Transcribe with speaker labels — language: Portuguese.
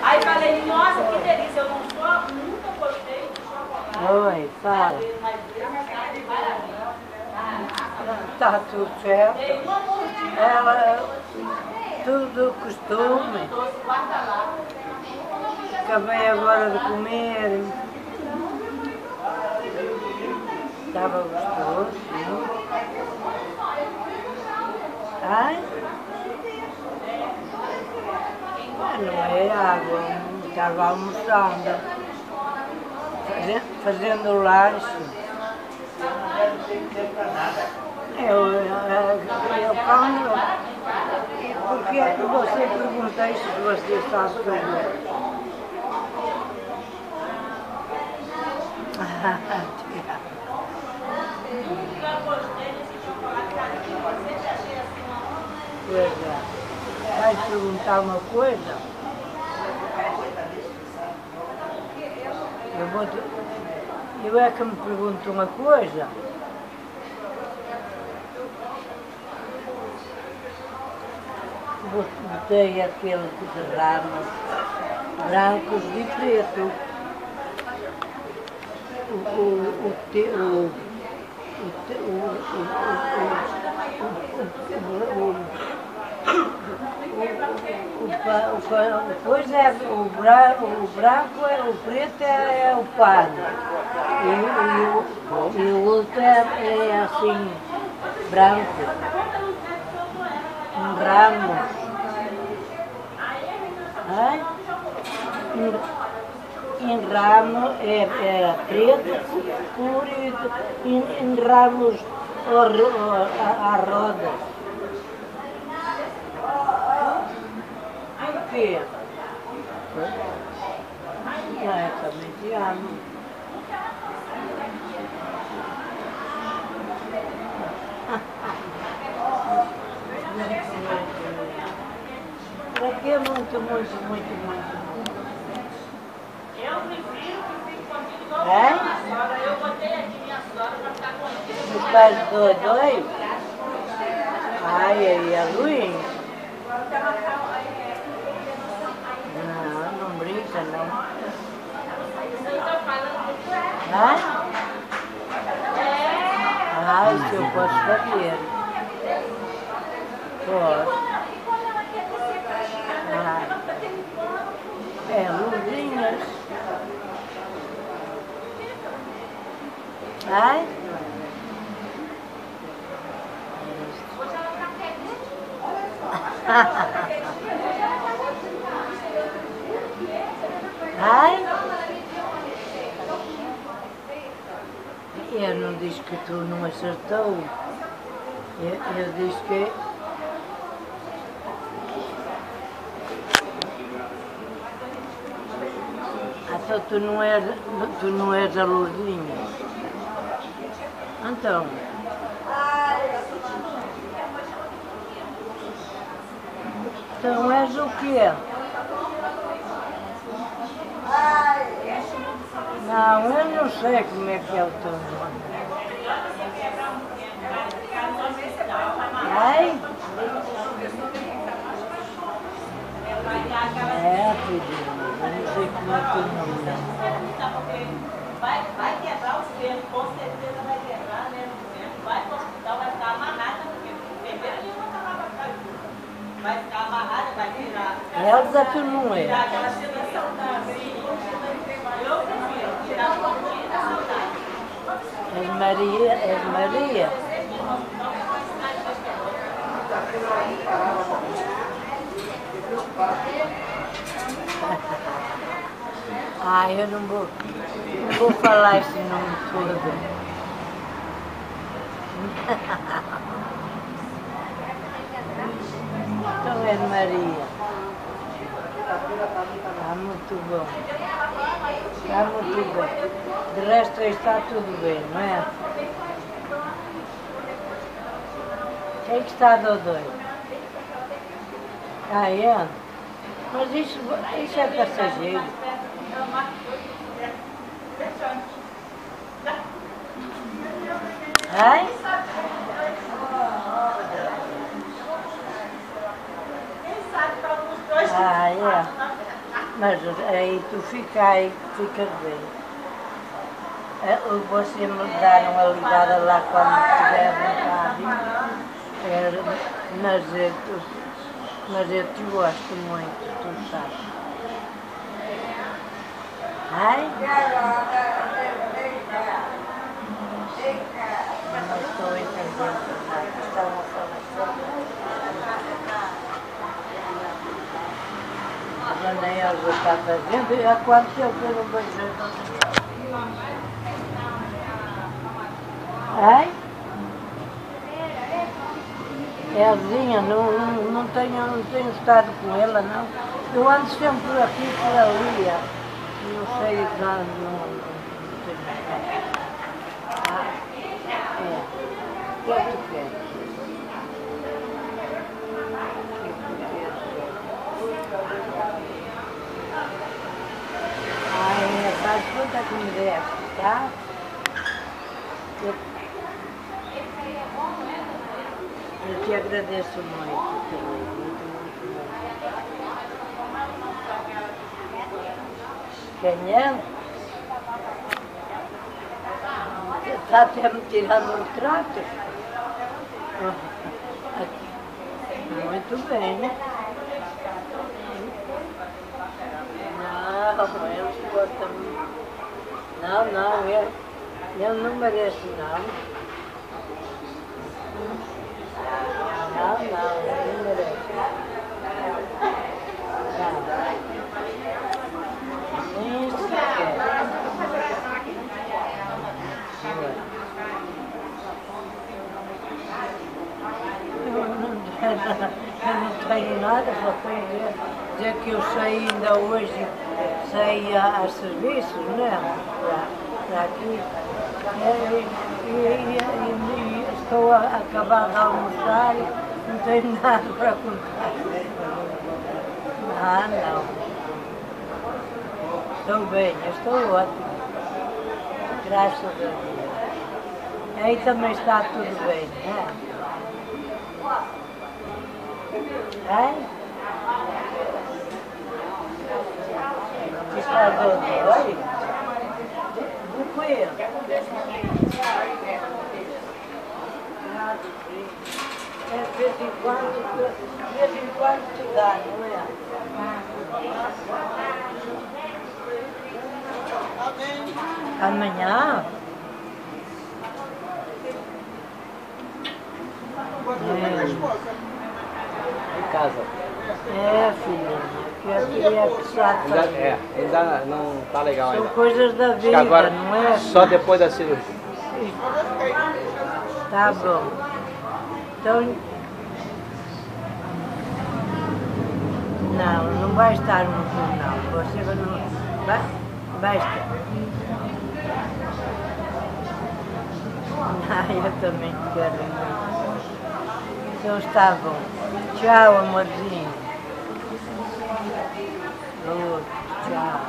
Speaker 1: Aí falei, nossa, que delícia, eu nunca gostei de chocolate.
Speaker 2: Oi, fala. Tá tudo certo. Ela, tudo costume. Acabei agora de comer. Estava gostoso, sim. Ai? Não é água, estava almoçando, fazendo lanche. Eu como, porque é que você perguntei se você está sobre. Pois é. Vai perguntar uma coisa? Eu é que me pergunto uma coisa. Botei aquele de ramos brancos e preto. Pois é, o branco, o preto é o pano. E o outro é assim, branco. Um ramo. Em ramo é preto, colorido, em ramos à roda. O quê? Eu também te amo. Para que muito?
Speaker 1: Eu prefiro que fique comigo igual
Speaker 2: É?
Speaker 1: a minha sogra. Eu botei aqui minha sogra pra ficar comigo.
Speaker 2: Os pais dois? Ai, é ruim? Não brinca, não. Ah, isso eu posso fazer. Posso. Luzinhas. Ai? Ai? Eu não disse que tu não acertou. Eu disse que... Então tu não és a Lourdinha. Então... Então és o quê? Não, eu não sei como é que é o teu nome. Ai? É, filhinha, eu não sei como é o teu nome.
Speaker 1: Vai quebrar os dedos, com certeza vai quebrar, né? Vai pro hospital, vai ficar amarrada, porque primeiro a gente vai estar lá pra ficar junto. Vai ficar amarrada, vai tirar.
Speaker 2: Elza, tu não é.
Speaker 1: Tirar aquela sedação da vida. Eu prefiro tirar um pouquinho da saudade.
Speaker 2: És Maria? Eu não vou falar esse nome todo. Então é Maria. Está muito bom. Está muito bem. De resto está tudo bem, não é? Quem é que está dodói? É? Mas isso é passageiro. Ai?
Speaker 1: Quem sabe para alguns dois.
Speaker 2: É. Mas aí tu ficas bem. Você me dar uma ligada lá quando tiver vontade. Mas eu te gosto muito, tu sabes. Ai? Não estou entendendo nada. Estão a falar sobre a Elza está fazendo. Há quanto tempo eu não vejo? Ai? Elzinha, não tenho estado com ela, não. Eu ando sempre por aqui, por ali. Não sei, não tenho estado. O que é que tu queres? Faz quanta que me deste, tá? Eu te agradeço muito, muito. Quem é? Está até me tirando um trato? Muito bem. Não, eles gostam. Não, eu não mereço, não. Não mereço. Não. Isso que é. Eu não tenho nada, só tenho dizer que eu saí ainda hoje, saí a serviços, né? Para aqui. E estou a acabar de almoçar e não tenho nada para contar. Não. Estou bem, estou ótimo. Graças a Deus. Aí também está tudo bem, né? Ai? Está dando oi? Do coelho. De vez em quando te dá, não é? Amanhã?
Speaker 3: Em casa.
Speaker 2: Filha, que eu queria precisar de fazer.
Speaker 3: Ainda não está legal
Speaker 2: São
Speaker 3: ainda.
Speaker 2: coisas da vida,
Speaker 3: Agora,
Speaker 2: não é?
Speaker 3: só depois da cirurgia.
Speaker 2: Tá bom. Então, não vai estar muito, não. Você não vai estar. Eu também quero muito. Então está bom. Tchau, amorzinho. Outro, tchau.